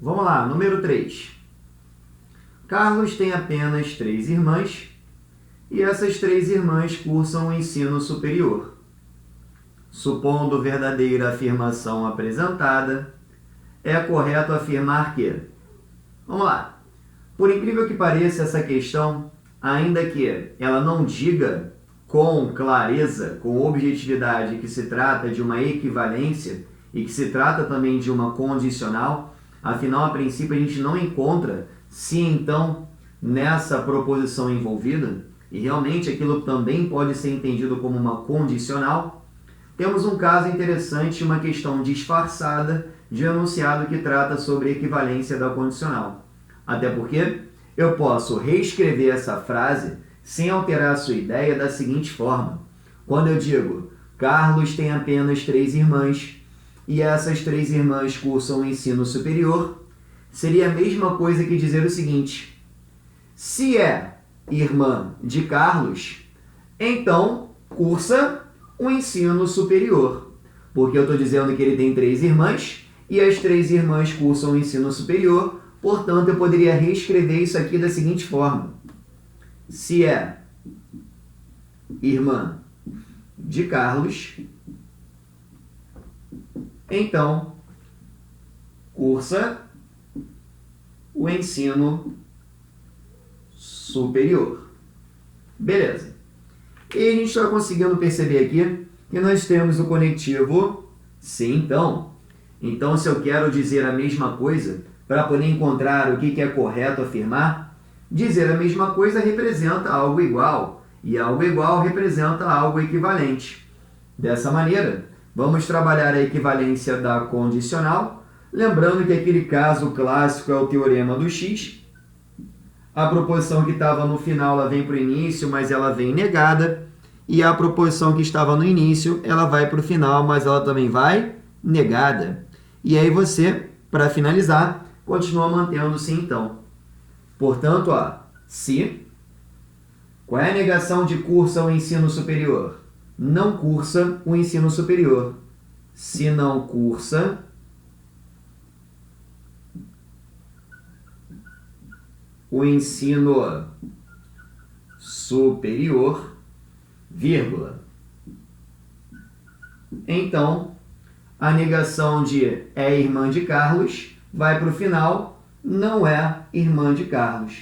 Vamos lá, número 3. Carlos tem apenas 3 irmãs e essas 3 irmãs cursam o ensino superior. Supondo verdadeira a afirmação apresentada, é correto afirmar que... Vamos lá. Por incrível que pareça, essa questão, ainda que ela não diga com clareza, com objetividade, que se trata de uma equivalência e que se trata também de uma condicional, afinal, a princípio, a gente não encontra se então nessa proposição envolvida, e realmente aquilo também pode ser entendido como uma condicional, temos um caso interessante, uma questão disfarçada de enunciado que trata sobre equivalência da condicional. Até porque eu posso reescrever essa frase sem alterar a sua ideia da seguinte forma. Quando eu digo, Carlos tem apenas 3 irmãs e essas 3 irmãs cursam o ensino superior, seria a mesma coisa que dizer o seguinte: se é irmã de Carlos, então cursa o ensino superior. Porque eu estou dizendo que ele tem 3 irmãs e as 3 irmãs cursam o ensino superior, portanto eu poderia reescrever isso aqui da seguinte forma: se é irmã de Carlos, então cursa o ensino superior. Beleza. E a gente está conseguindo perceber aqui que nós temos o conectivo se então. Então, se eu quero dizer a mesma coisa, para poder encontrar o que é correto afirmar, dizer a mesma coisa representa algo igual, e algo igual representa algo equivalente. Dessa maneira, vamos trabalhar a equivalência da condicional, lembrando que aquele caso clássico é o teorema do X. A proposição que estava no final ela vem para o início, mas ela vem negada, e a proposição que estava no início ela vai para o final, mas ela também vai negada. E aí você, para finalizar, continua mantendo-se então. Portanto, se, qual é a negação de cursa o ensino superior? Não cursa o ensino superior. Se não cursa o ensino superior, vírgula. Então, a negação de é irmã de Carlos vai para o final, não é irmã de Carlos.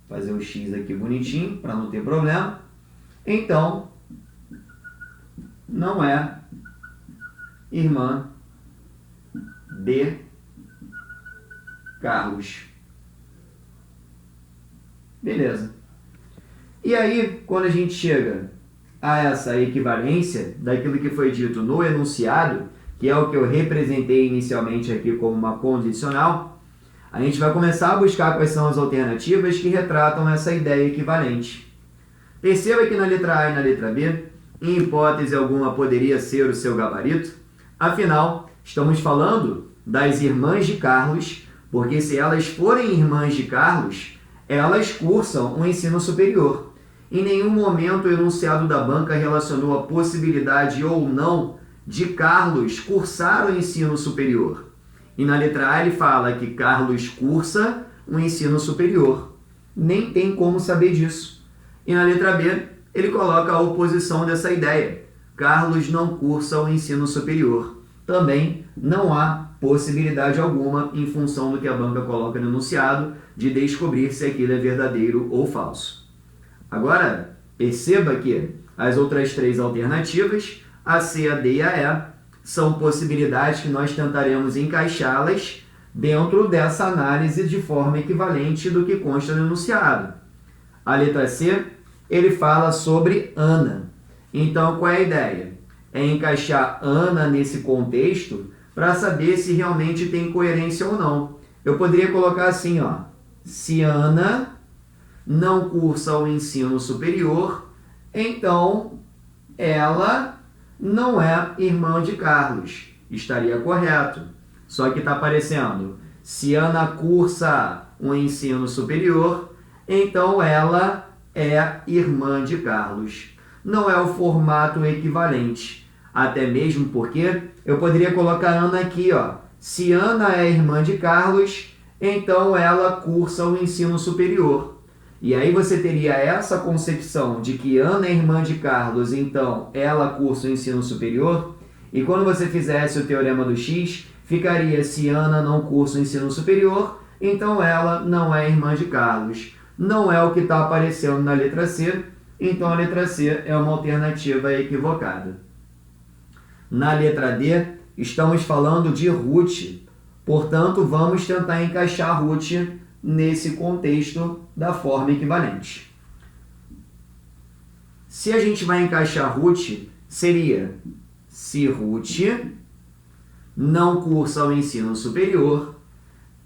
Vou fazer o X aqui bonitinho, para não ter problema. Então, não é irmã de Carlos. Beleza. E aí, quando a gente chega a essa equivalência daquilo que foi dito no enunciado, que é o que eu representei inicialmente aqui como uma condicional, a gente vai começar a buscar quais são as alternativas que retratam essa ideia equivalente. Perceba que na letra A e na letra B, em hipótese alguma, poderia ser o seu gabarito. Afinal, estamos falando das irmãs de Carlos, porque se elas forem irmãs de Carlos, elas cursam um ensino superior. Em nenhum momento o enunciado da banca relacionou a possibilidade ou não de Carlos cursar o ensino superior. E na letra A ele fala que Carlos cursa um ensino superior. Nem tem como saber disso. E na letra B ele coloca a oposição dessa ideia. Carlos não cursa o ensino superior. Também não há possibilidade alguma, em função do que a banca coloca no enunciado, de descobrir se aquilo é verdadeiro ou falso. Agora, perceba que as outras 3 alternativas, a C, a D e a E, são possibilidades que nós tentaremos encaixá-las dentro dessa análise de forma equivalente do que consta no enunciado. A letra C, ele fala sobre Ana. Então, qual é a ideia? É encaixar Ana nesse contexto para saber se realmente tem coerência ou não. Eu poderia colocar assim, se Ana não cursa o ensino superior, então ela não é irmã de Carlos. Estaria correto. Só que está aparecendo, se Ana cursa um ensino superior, então ela é irmã de Carlos. Não é o formato equivalente. Até mesmo porque eu poderia colocar Ana aqui, se Ana é irmã de Carlos, então ela cursa o ensino superior. E aí você teria essa concepção de que Ana é irmã de Carlos, então ela cursa o ensino superior. E quando você fizesse o teorema do X, ficaria: se Ana não cursa o ensino superior, então ela não é irmã de Carlos. Não é o que está aparecendo na letra C, então a letra C é uma alternativa equivocada. Na letra D, estamos falando de Ruth. Portanto, vamos tentar encaixar Ruth nesse contexto da forma equivalente. Se a gente vai encaixar Ruth, seria: se Ruth não cursa o ensino superior,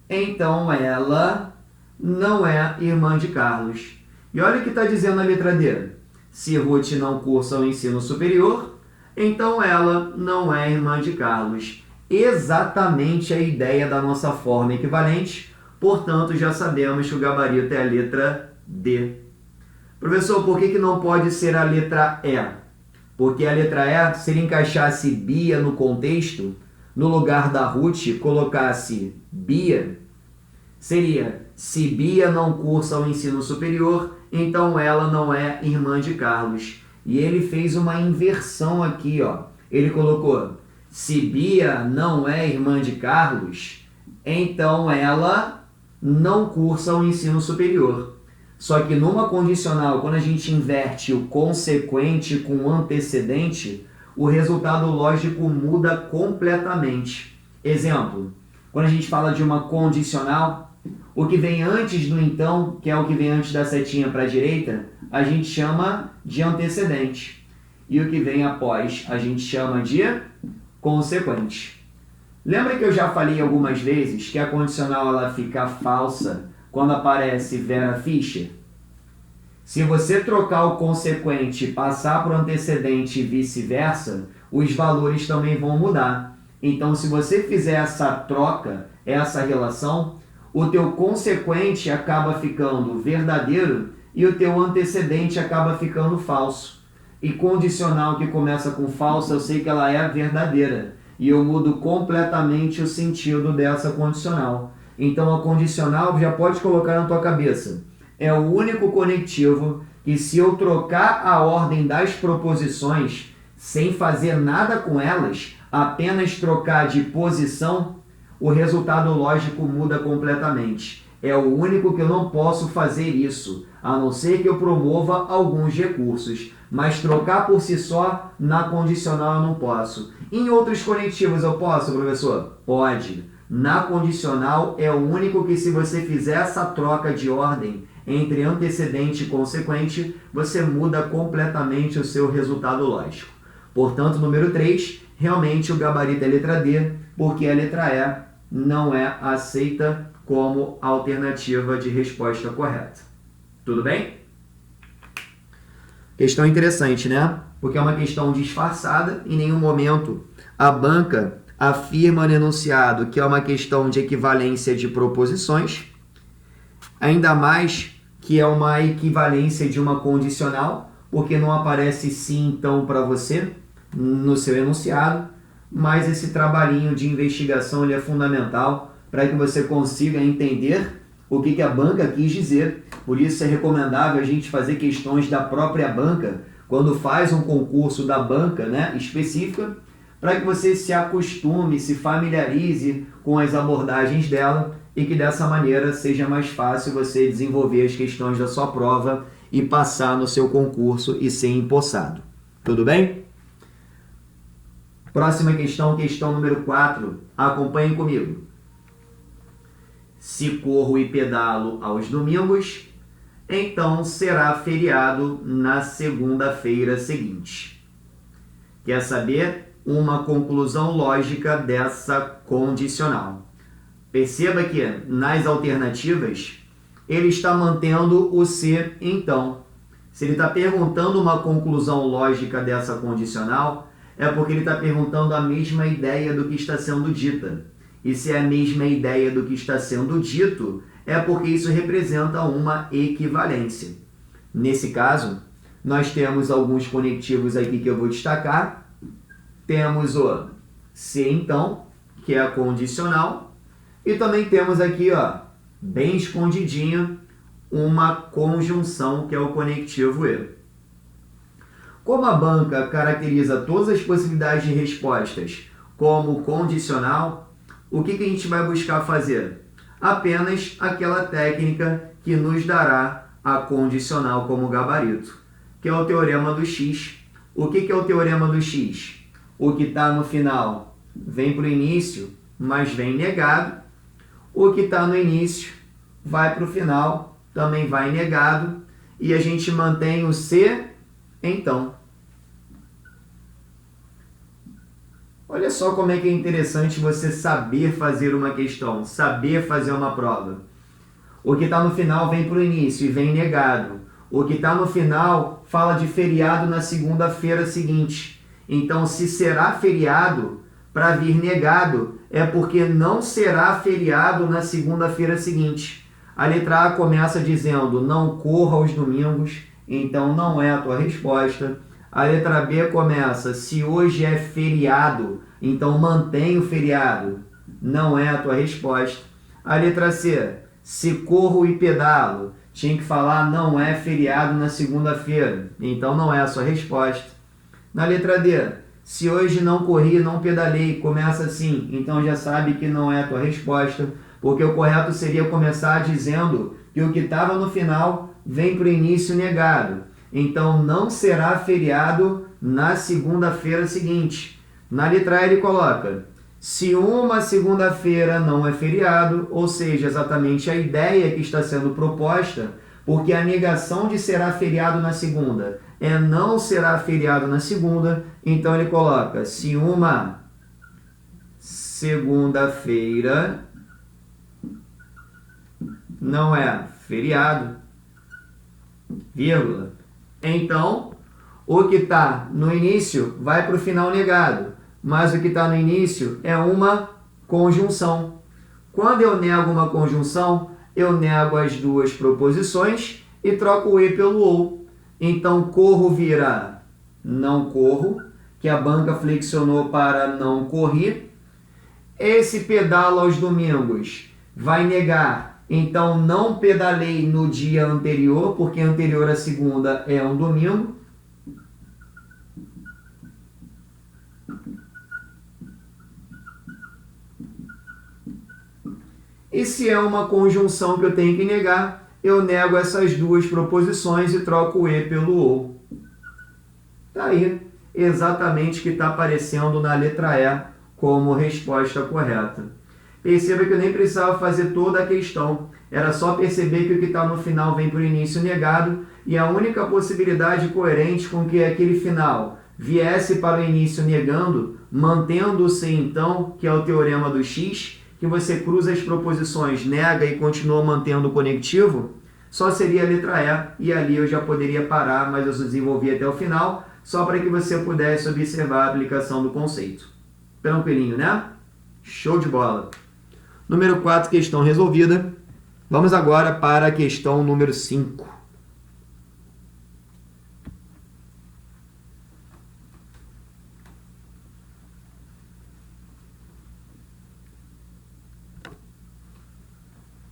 então ela não é irmã de Carlos. E olha o que está dizendo a letra D. Se Ruth não cursa o ensino superior, então ela não é irmã de Carlos. Exatamente a ideia da nossa forma equivalente, portanto já sabemos que o gabarito é a letra D. Professor, por que não pode ser a letra E? Porque a letra E, se ele encaixasse Bia no contexto, no lugar da Ruth colocasse Bia, seria: se Bia não cursa o ensino superior, então ela não é irmã de Carlos. E ele fez uma inversão aqui, ó. Ele colocou: se Bia não é irmã de Carlos, então ela não cursa o ensino superior. Só que numa condicional, quando a gente inverte o consequente com o antecedente, o resultado lógico muda completamente. Exemplo, quando a gente fala de uma condicional, o que vem antes do então, que é o que vem antes da setinha para a direita, a gente chama de antecedente. E o que vem após, a gente chama de consequente. Lembra que eu já falei algumas vezes que a condicional ela fica falsa quando aparece Vera Fischer? Se você trocar o consequente e passar para o antecedente e vice-versa, os valores também vão mudar. Então, se você fizer essa troca, essa relação, o teu consequente acaba ficando verdadeiro e o teu antecedente acaba ficando falso. E condicional que começa com falsa, eu sei que ela é verdadeira. E eu mudo completamente o sentido dessa condicional. Então a condicional já pode colocar na tua cabeça. É o único conectivo que, se eu trocar a ordem das proposições sem fazer nada com elas, apenas trocar de posição, o resultado lógico muda completamente. É o único que eu não posso fazer isso, a não ser que eu promova alguns recursos. Mas trocar por si só, na condicional eu não posso. Em outros conectivos eu posso, professor? Pode. Na condicional é o único que, se você fizer essa troca de ordem entre antecedente e consequente, você muda completamente o seu resultado lógico. Portanto, número 3, realmente o gabarito é a letra D, porque a letra E não é aceita como alternativa de resposta correta. Tudo bem? Questão interessante, né? Porque é uma questão disfarçada, em nenhum momento a banca afirma no enunciado que é uma questão de equivalência de proposições, ainda mais que é uma equivalência de uma condicional, porque não aparece sim, então, para você no seu enunciado, mas esse trabalhinho de investigação ele é fundamental para que você consiga entender o que a banca quis dizer. Por isso é recomendável a gente fazer questões da própria banca, quando faz um concurso da banca, né, específica, para que você se acostume, se familiarize com as abordagens dela e que dessa maneira seja mais fácil você desenvolver as questões da sua prova e passar no seu concurso e ser empossado. Tudo bem? Próxima questão, questão número 4. Acompanhem comigo. Se corro e pedalo aos domingos, então será feriado na segunda-feira seguinte. Quer saber uma conclusão lógica dessa condicional? Perceba que nas alternativas ele está mantendo o se então. Se ele está perguntando uma conclusão lógica dessa condicional, é porque ele está perguntando a mesma ideia do que está sendo dita. E se é a mesma ideia do que está sendo dito, é porque isso representa uma equivalência. Nesse caso, nós temos alguns conectivos aqui que eu vou destacar. Temos o se então, que é a condicional. E também temos aqui, ó, bem escondidinho, uma conjunção, que é o conectivo E. Como a banca caracteriza todas as possibilidades de respostas como condicional, o que a gente vai buscar fazer? Apenas aquela técnica que nos dará a condicional como gabarito, que é o teorema do X. O que é o teorema do X? O que está no final vem para o início, mas vem negado. O que está no início vai para o final, também vai negado. E a gente mantém o C, então. Olha só como é que é interessante você saber fazer uma questão, saber fazer uma prova. O que está no final vem para o início e vem negado. O que está no final fala de feriado na segunda-feira seguinte. Então, se será feriado, para vir negado, é porque não será feriado na segunda-feira seguinte. A letra A começa dizendo, não corra aos domingos, então não é a tua resposta. A letra B começa, se hoje é feriado, então mantém o feriado, não é a tua resposta. A letra C, se corro e pedalo, tinha que falar não é feriado na segunda-feira, então não é a sua resposta. Na letra D, se hoje não corri, não pedalei, começa assim, então já sabe que não é a tua resposta, porque o correto seria começar dizendo que o que estava no final vem para o início negado. Então não será feriado na segunda-feira seguinte. Na letra A ele coloca, se uma segunda-feira não é feriado, ou seja, exatamente a ideia que está sendo proposta, porque a negação de será feriado na segunda é não será feriado na segunda, então ele coloca, se uma segunda-feira não é feriado, vírgula, então o que está no início vai para o final negado, mas o que está no início é uma conjunção. Quando eu nego uma conjunção, eu nego as duas proposições e troco o E pelo OU. Então, corro vira não corro, que a banca flexionou para não corri. Esse pedalo aos domingos vai negar, então não pedalei no dia anterior, porque anterior à segunda é um domingo. E se é uma conjunção que eu tenho que negar, eu nego essas duas proposições e troco o E pelo OU. Está aí exatamente o que está aparecendo na letra E como resposta correta. Perceba que eu nem precisava fazer toda a questão. Era só perceber que o que está no final vem para o início negado e a única possibilidade coerente com que aquele final viesse para o início negando, mantendo-se então, que é o teorema do X, que você cruza as proposições, nega e continua mantendo o conectivo, só seria a letra E, e ali eu já poderia parar, mas eu desenvolvi até o final, só para que você pudesse observar a aplicação do conceito. Tranquilinho, né? Show de bola! Número 4, questão resolvida. Vamos agora para a questão número 5.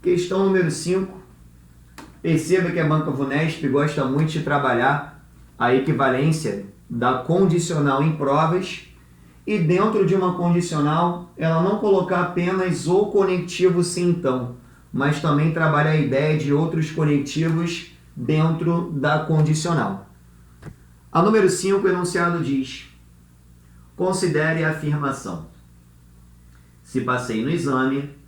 Questão número 5. Perceba que a banca VUNESP gosta muito de trabalhar a equivalência da condicional em provas e dentro de uma condicional ela não colocar apenas o conectivo sim então, mas também trabalhar a ideia de outros conectivos dentro da condicional. A número 5, o enunciado diz: considere a afirmação. Se passei no exame,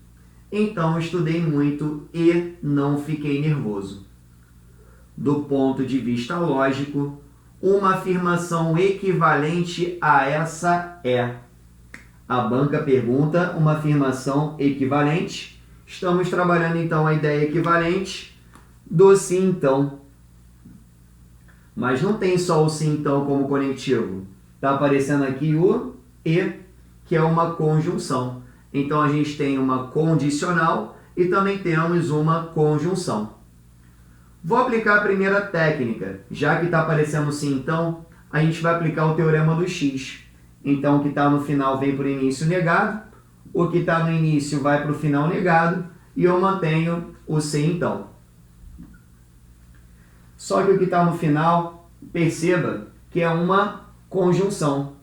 então estudei muito e não fiquei nervoso. Do ponto de vista lógico, uma afirmação equivalente a essa é. A banca pergunta uma afirmação equivalente. Estamos trabalhando então a ideia equivalente do sim então. Mas não tem só o sim então como conectivo. Está aparecendo aqui o e, que é uma conjunção. Então a gente tem uma condicional e também temos uma conjunção. Vou aplicar a primeira técnica. Já que está aparecendo sim então, a gente vai aplicar o teorema do X. Então o que está no final vem para o início negado, o que está no início vai para o final negado, e eu mantenho o C então. Só que o que está no final, perceba que é uma conjunção.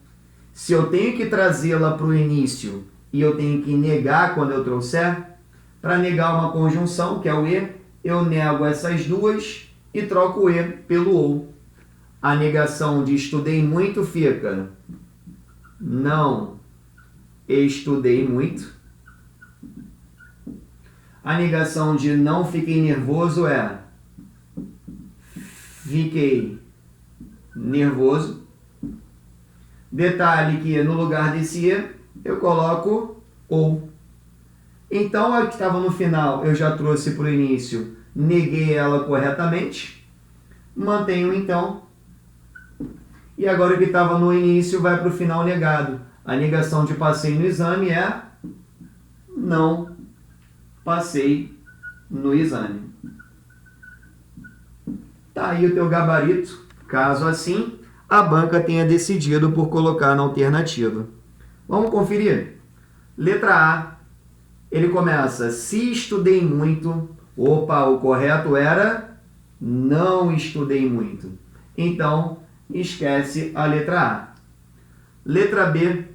Se eu tenho que trazê-la para o início e eu tenho que negar quando eu trouxer, para negar uma conjunção, que é o E, eu nego essas duas e troco o E pelo OU. A negação de estudei muito fica não estudei muito. A negação de não fiquei nervoso é fiquei nervoso. Detalhe que no lugar desse E eu coloco OU. Então a que estava no final eu já trouxe para o início, neguei ela corretamente, mantenho então. E agora o que estava no início vai para o final negado. A negação de passei no exame é não passei no exame. Tá aí o teu gabarito, caso assim a banca tenha decidido por colocar na alternativa. Vamos conferir? Letra A, ele começa, se estudei muito, opa, o correto era não estudei muito. Então, esquece a letra A. Letra B,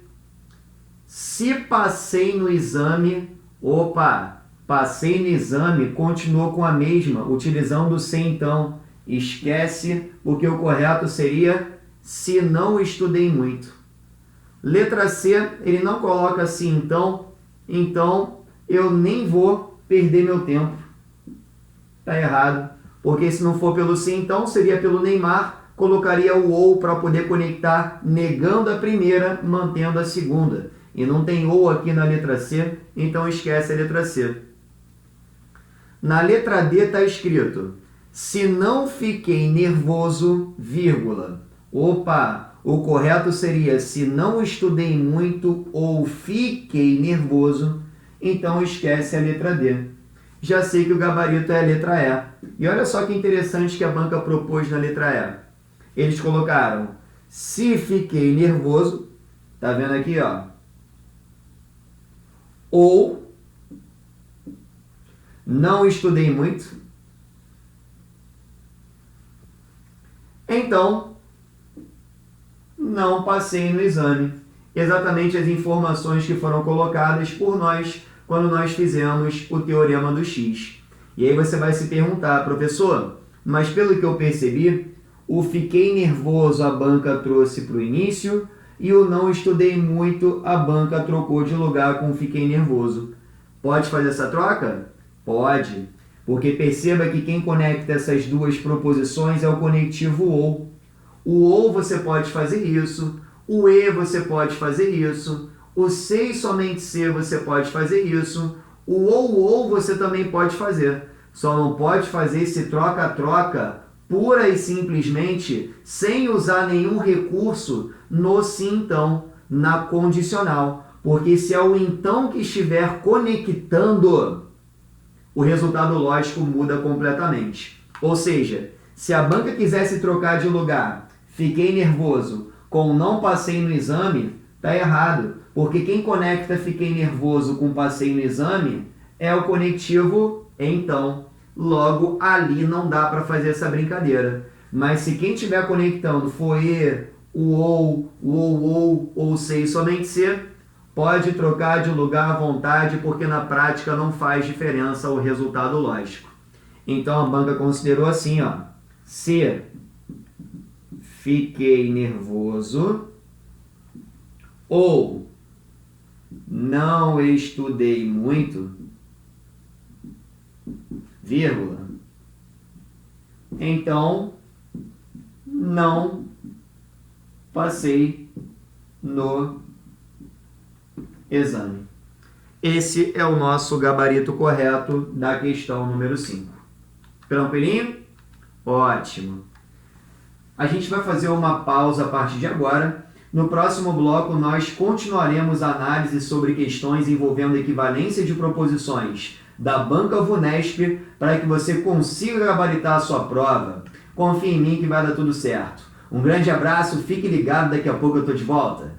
se passei no exame, opa, passei no exame, continuou com a mesma, utilizando o se então, esquece, porque o correto seria se não estudei muito. Letra C, ele não coloca assim então eu nem vou perder meu tempo. Está errado, porque se não for pelo se então, seria pelo Neymar, colocaria o ou para poder conectar, negando a primeira, mantendo a segunda. E não tem ou aqui na letra C, então esquece a letra C. Na letra D está escrito, se não fiquei nervoso, vírgula. Opa, o correto seria se não estudei muito ou fiquei nervoso, então esquece a letra D. Já sei que o gabarito é a letra E. E olha só que interessante que a banca propôs na letra E. Eles colocaram, se fiquei nervoso, tá vendo aqui, ó? Ou não estudei muito. Então, não passei no exame. Exatamente as informações que foram colocadas por nós quando nós fizemos o teorema do X. E aí você vai se perguntar, professor, mas pelo que eu percebi, o fiquei nervoso a banca trouxe para o início e o não estudei muito a banca trocou de lugar com fiquei nervoso. Pode fazer essa troca? Pode, porque perceba que quem conecta essas duas proposições é o conectivo OU. O OU você pode fazer isso, o E você pode fazer isso, o C e somente C você pode fazer isso, o OU você também pode fazer. Só não pode fazer esse troca-troca pura e simplesmente sem usar nenhum recurso no sim então, na condicional. Porque se é o então que estiver conectando, o resultado lógico muda completamente. Ou seja, se a banca quisesse trocar de lugar, fiquei nervoso, com não passei no exame, está errado. Porque quem conecta fiquei nervoso com passei no exame é o conectivo então. Logo, ali não dá para fazer essa brincadeira. Mas se quem estiver conectando for E, o OU, ou C e somente C, pode trocar de lugar à vontade, porque na prática não faz diferença o resultado lógico. Então a banca considerou assim, ó, se fiquei nervoso ou não estudei muito, vírgula, então não passei no exame. Esse é o nosso gabarito correto da questão número 5. Tranquilinho? Ótimo. A gente vai fazer uma pausa a partir de agora. No próximo bloco, nós continuaremos a análise sobre questões envolvendo equivalência de proposições da Banca VUNESP para que você consiga gabaritar a sua prova. Confie em mim que vai dar tudo certo. Um grande abraço, fique ligado, daqui a pouco eu estou de volta.